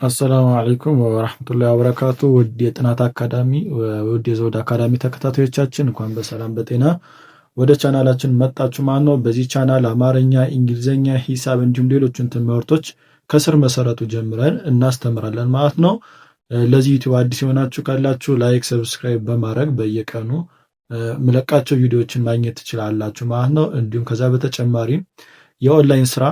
አሰላሙ አለይኩም ወራህመቱላሂ ወበረካቱ። ውድ የጥናት አካዳሚ ውድ የዘውድ አካዳሚ ተከታታዮቻችን እንኳን በሰላም በጤና ወደ ቻናላችን መጣችሁ ማለት ነው። በዚህ ቻናል አማርኛ፣ እንግሊዘኛ፣ ሂሳብ እንዲሁም ሌሎችን ትምህርቶች ከስር መሰረቱ ጀምረን እናስተምራለን ማለት ነው። ለዚህ ዩቲዩብ አዲስ የሆናችሁ ካላችሁ ላይክ፣ ሰብስክራይብ በማድረግ በየቀኑ ምለቃቸው ቪዲዮዎችን ማግኘት ትችላላችሁ ማለት ነው። እንዲሁም ከዛ በተጨማሪ የኦንላይን ስራ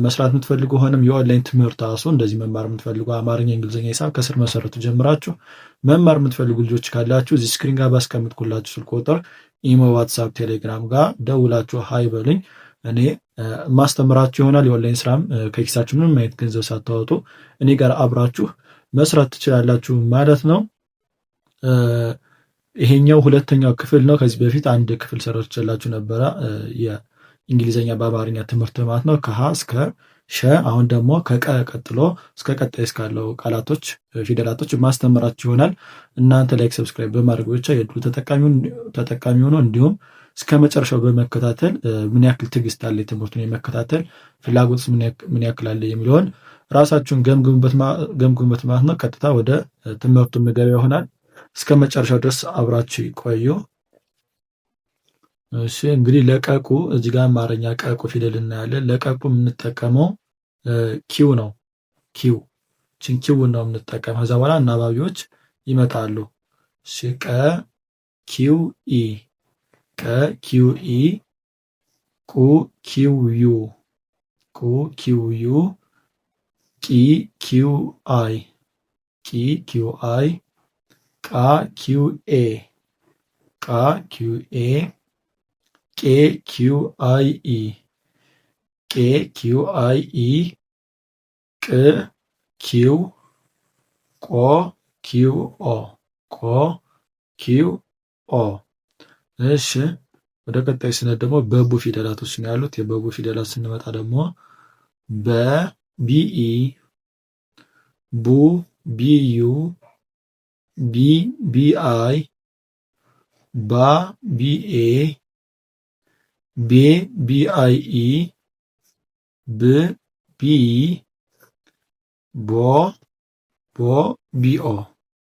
መስራት የምትፈልጉ ሆነም የኦንላይን ትምህርት ራሱ እንደዚህ መማር የምትፈልጉ አማርኛ፣ እንግሊዝኛ፣ ሂሳብ ከስር መሰረቱ ጀምራችሁ መማር የምትፈልጉ ልጆች ካላችሁ እዚህ ስክሪን ጋር ባስቀምጥኩላችሁ ስልክ ቁጥር ኢሞ፣ ዋትሳፕ፣ ቴሌግራም ጋር ደውላችሁ ሀይ በሉኝ። እኔ ማስተምራችሁ ይሆናል። የኦንላይን ስራም ከኪሳችሁ ምንም አይነት ገንዘብ ሳታወጡ እኔ ጋር አብራችሁ መስራት ትችላላችሁ ማለት ነው። ይሄኛው ሁለተኛው ክፍል ነው። ከዚህ በፊት አንድ ክፍል ሰርቼላችሁ ነበረ የእንግሊዘኛ በአማርኛ ትምህርት ማለት ነው ከሀ እስከ ሸ። አሁን ደግሞ ከቀ ቀጥሎ እስከ ቀጣይ እስካለው ቃላቶች ፊደላቶች ማስተምራችሁ ይሆናል። እናንተ ላይክ ሰብስክራይብ በማድረግ ብቻ የድሉ ተጠቃሚ ሆኖ እንዲሁም እስከ መጨረሻው በመከታተል ምን ያክል ትዕግስት አለ ትምህርቱን የመከታተል ፍላጎት ምን ያክል አለ የሚለውን ራሳችሁን ገምግሙበት ማለት ነው። ቀጥታ ወደ ትምህርቱ ምገባ ይሆናል። እስከ መጨረሻው ድረስ አብራችሁ ይቆዩ። እሺ እንግዲህ ለቀቁ እዚህ ጋር አማርኛ ቀቁ ፊደል እናያለን። ለቀቁ የምንጠቀመው ኪው ነው። ኪው ኪው ነው የምንጠቀመው። ከዛ በኋላ አናባቢዎች ይመጣሉ። እሺ ቀ ኪው ኢ፣ ቀ ኪው ኢ፣ ቁ ኪው ዩ፣ ቁ ኪው ዩ፣ ቂ ኪው አይ፣ ቂ ኪው አይ፣ ቃ ኪው ኤ፣ ቃ ኪው ኤ፣ ቄ ኪው አይ ኢ፣ ቄ ኪው አይ ኢ፣ ቅ ኪው፣ ቆ ኪው ኦ፣ ቆ ኪው ኦ። እሺ ወደ ቀጣይ ስነት ደግሞ በቡ ፊደላቶች ነው ያሉት። የበቡ ፊደላት ስንመጣ ደግሞ በ ቢኢ፣ ቡ ቢዩ፣ ቢ ቢአይ፣ ባ ቢኤ፣ ቤ ቢአይኢ፣ ብ ቢኢ፣ ቦ ቢኦ፣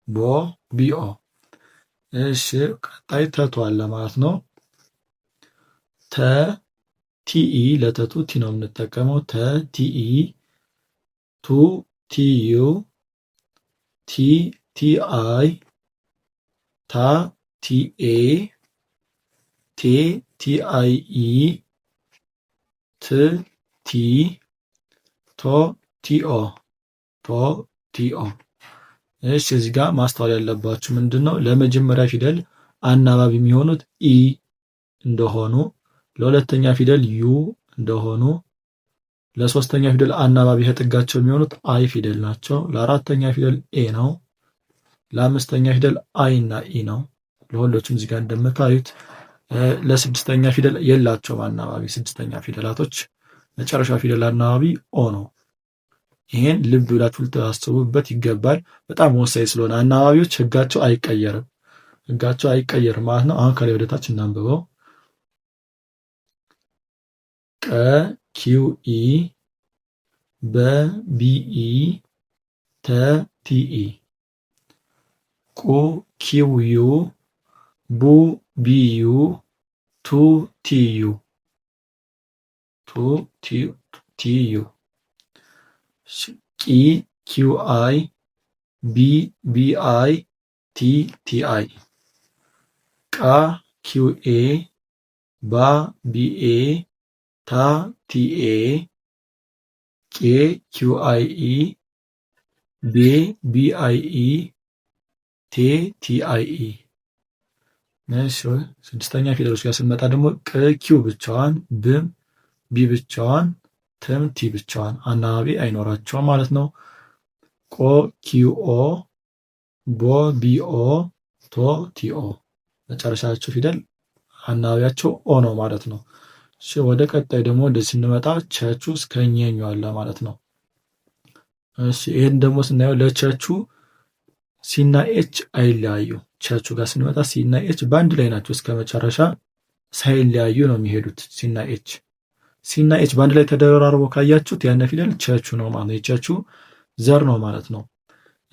ቦ ቢኦ። እሺ ቀጣይ ተቱ አለ ማለት ነው። ተ ቲኢ፣ ለተቱ ቲ ነው የምንጠቀመው። ተ ቲኢ፣ ቱ ቲዩ፣ ቲ ቲአይ፣ ታ ቲኤ፣ ቴ ቲአይኢ፣ ት ቲ፣ ቶ ቲኦ፣ ቶ ቲኦ። እሺ እዚህ ጋር ማስተዋል ያለባችሁ ምንድነው ለመጀመሪያ ፊደል አናባቢ የሚሆኑት ኢ እንደሆኑ፣ ለሁለተኛ ፊደል ዩ እንደሆኑ፣ ለሶስተኛ ፊደል አናባቢ ከጥጋቸው የሚሆኑት አይ ፊደል ናቸው። ለአራተኛ ፊደል ኤ ነው። ለአምስተኛ ፊደል አይ እና ኢ ነው። ለሁሎችም እዚህ ጋር እንደምታዩት ለስድስተኛ ፊደል የላቸውም አናባቢ። ስድስተኛ ፊደላቶች መጨረሻ ፊደል አናባቢ ኦ ነው። ይሄን ልብ ብላችሁ ልታስቡበት ይገባል። በጣም ወሳኝ ስለሆነ አናባቢዎች ህጋቸው አይቀየርም። ህጋቸው አይቀየርም ማለት ነው። አሁን ከላይ ወደታች እናንብበው። ቀ ኪው ኢ፣ በ ቢኢ፣ ተ ቲኢ፣ ቁ ኪው ዩ፣ ቡ ቢዩ፣ ቱ ቲዩ፣ ቱ ቲዩ፣ ቂ ኪው አይ፣ ቢ ቢአይ፣ ቲ ቲአይ፣ ቃ ኪው ኤ፣ ባ ቢኤ፣ ታ ቲኤ፣ ቄ ኪው አይ ኢ፣ ቤ ቢአይኢ፣ ቴ ቲአይኢ። እሺ ስድስተኛ ፊደሎች ጋር ስንመጣ ደግሞ ቅ ኪው ብቻዋን፣ ብም ቢ ብቻዋን፣ ትም ቲ ብቻዋን አናባቢ አይኖራቸውም ማለት ነው። ቆ ኪው ኦ፣ ቦ ቢኦ፣ ቶ ቲኦ። መጨረሻቸው ፊደል አናባቢያቸው ኦ ነው ማለት ነው። እሺ ወደ ቀጣይ ደግሞ እንደዚህ ስንመጣ ቸቹ እስከ ኘኙ አለ ማለት ነው። እሺ ይሄን ደግሞ ስናየው ለቸቹ ሲና ኤች አይለያዩ። ቸቹ ጋር ስንመጣ ሲና ኤች በአንድ ላይ ናቸው እስከ መጨረሻ ሳይለያዩ ነው የሚሄዱት። ሲና ኤች በአንድ ላይ ተደራርቦ ካያችሁት ያነ ፊደል ቸቹ ነው ማለት ነው። የቸቹ ዘር ነው ማለት ነው።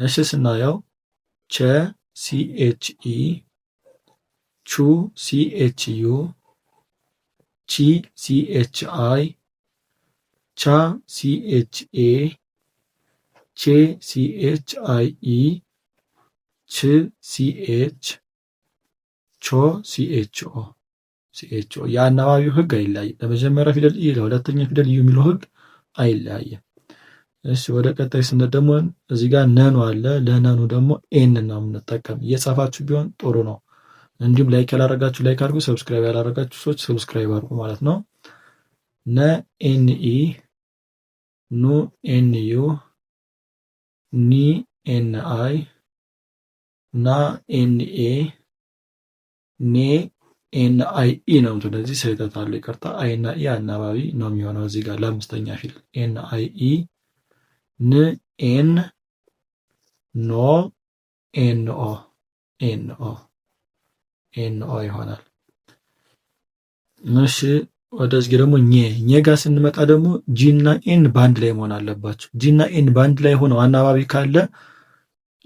እሺ ስናየው ቸ ሲኤችኢ፣ ቹ ሲኤችዩ፣ ቺ ሲኤችአይ፣ ቻ ሲኤችኤ፣ ቼ ሲኤችአይኢ፣ ች ሲኤች፣ ቾ ሲኤችኦ። የአናባቢው ህግ አይለያይም። ለመጀመሪያ ፊደል ኢ፣ ለሁለተኛ ፊደል ዩ የሚለው ህግ አይለያይም። እሺ ወደ ቀጣይ ስንል ደግሞ እዚህ ጋር ነኑ አለ። ለነኑ ደግሞ ኤን ነው የምንጠቀም። እየጻፋችሁ ቢሆን ጥሩ ነው። እንዲሁም ላይክ ያላረጋችሁ ላይክ አድርጉ፣ ሰብስክራይብ ያላረጋችሁ ሰዎች ሰብስክራይብ አድርጉ ማለት ነው። ነ ኤን ኢ፣ ኑ ኤን ዩ፣ ኒ ኤን አይ፣ ና ኤን ኤ፣ ኔ ኤን አይ ኢ ነው። ስለዚህ ስህተት አለ፣ ይቅርታ። አይ እና ኢ አናባቢ ነው የሚሆነው እዚህ ጋር ለአምስተኛ ፊደል ኤን አይ ኢ። ን ኤን፣ ኖ ኤን ኦ፣ ኤን ኦ፣ ኤን ኦ ይሆናል። እሺ ወደዚህ ደግሞ ኘ ጋር ስንመጣ ደግሞ ጂ እና ኤን በአንድ ላይ መሆን አለባቸው። ጂ እና ኤን በአንድ ላይ ሆነው አናባቢ ካለ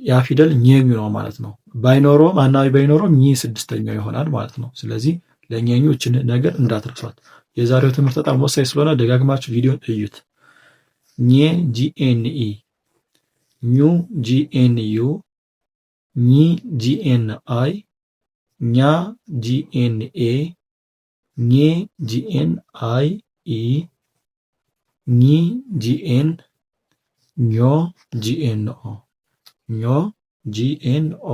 ያ ፊደል ኘ ነው ማለት ነው። ባይኖረውም አናባቢ ባይኖረውም ኘ ስድስተኛው ይሆናል ማለት ነው። ስለዚህ ለኘኞችን ነገር እንዳትረሷት። የዛሬው ትምህርት በጣም ወሳኝ ስለሆነ ደጋግማችሁ ቪዲዮን እዩት። ኘ ጂኤንኢ፣ ኙ ጂኤንዩ፣ ኚ ጂኤንአይ፣ ኛ ጂኤንኤ፣ ኜ ጂኤንአይ ኢ፣ ኚ ጂኤን፣ ኞ ጂኤንኦ፣ ኞ ጂኤንኦ።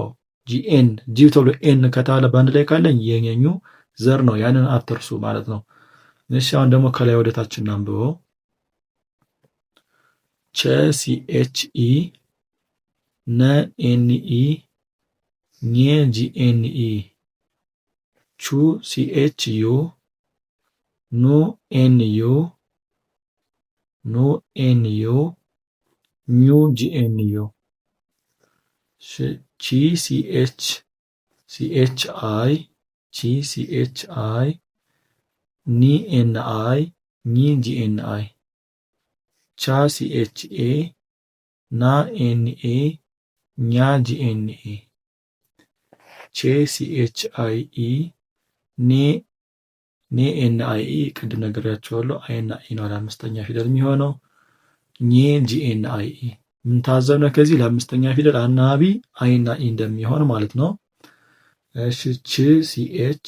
ጂኤን ጂ ተብሎ ኤን ከተባለ በአንድ ላይ ካለ የኘኙ ዘር ነው። ያንን አትርሱ ማለት ነው። እሺ አሁን ደግሞ ከላይ ወደ ታች እናንብበው። ቸ ሲኤችኢ፣ ነ ኤንኢ፣ ኘ ጂኤንኢ፣ ቹ ሲኤችዩ፣ ኑ ኤንዩ፣ ኑ ኤንዩ፣ ኙ ጂኤንዩ። ቺ ሲኤችአይ፣ ቺ ሲኤችአይ፣ ኒ ኤንአይ፣ ኒ ጂኤንአይ፣ ቻ ሲኤችኤ፣ ና ኤንኤ፣ ኛ ጂኤንኤ፣ ቼ ሲኤችአይኢ፣ ኔ ኤንአይኢ። ቅድም ነግሬያቸዋለሁ። አይና ኢ ነው ለአምስተኛ ፊደል የሚሆነው። ኜ ጂኤንአይኢ። ምን ታዘብነ ከዚህ ለአምስተኛ ፊደል አናባቢ አይና ኢ እንደሚሆን ማለት ነው። እሺ ች ሲኤች፣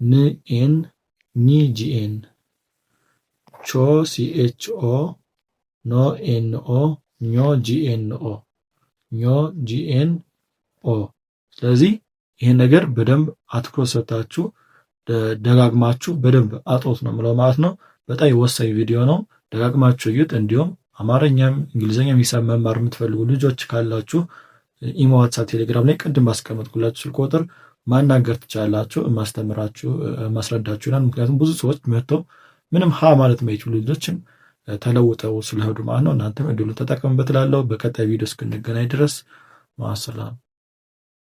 ን ኤን፣ ኒ ጂኤን፣ ቾ ሲኤችኦ፣ ኖ ኤንኦ፣ ኞ ጂኤንኦ፣ ኞ ጂኤንኦ። ስለዚህ ይህን ነገር በደንብ አትኩሮት ሰጥታችሁ ደጋግማችሁ በደንብ አጥሩት ነው የምለው ማለት ነው። በጣም ወሳኝ ቪዲዮ ነው። ደጋግማችሁ እዩት። እንዲሁም አማርኛም እንግሊዝኛም ሂሳብ መማር የምትፈልጉ ልጆች ካላችሁ ኢሞ፣ ዋትስአፕ፣ ቴሌግራም ላይ ቅድም ባስቀመጥኩላችሁ ስልክ ቁጥር ማናገር ትችላላችሁ። ማስረዳችሁ ይሆናል። ምክንያቱም ብዙ ሰዎች መጥተው ምንም ሀ ማለት የማይችሉ ልጆችም ተለውጠው ስለሄዱ ማለት ነው። እናንተም እድሉን ተጠቀሙበት እላለሁ። በቀጣይ ቪዲዮ እስክንገናኝ ድረስ ማሰላም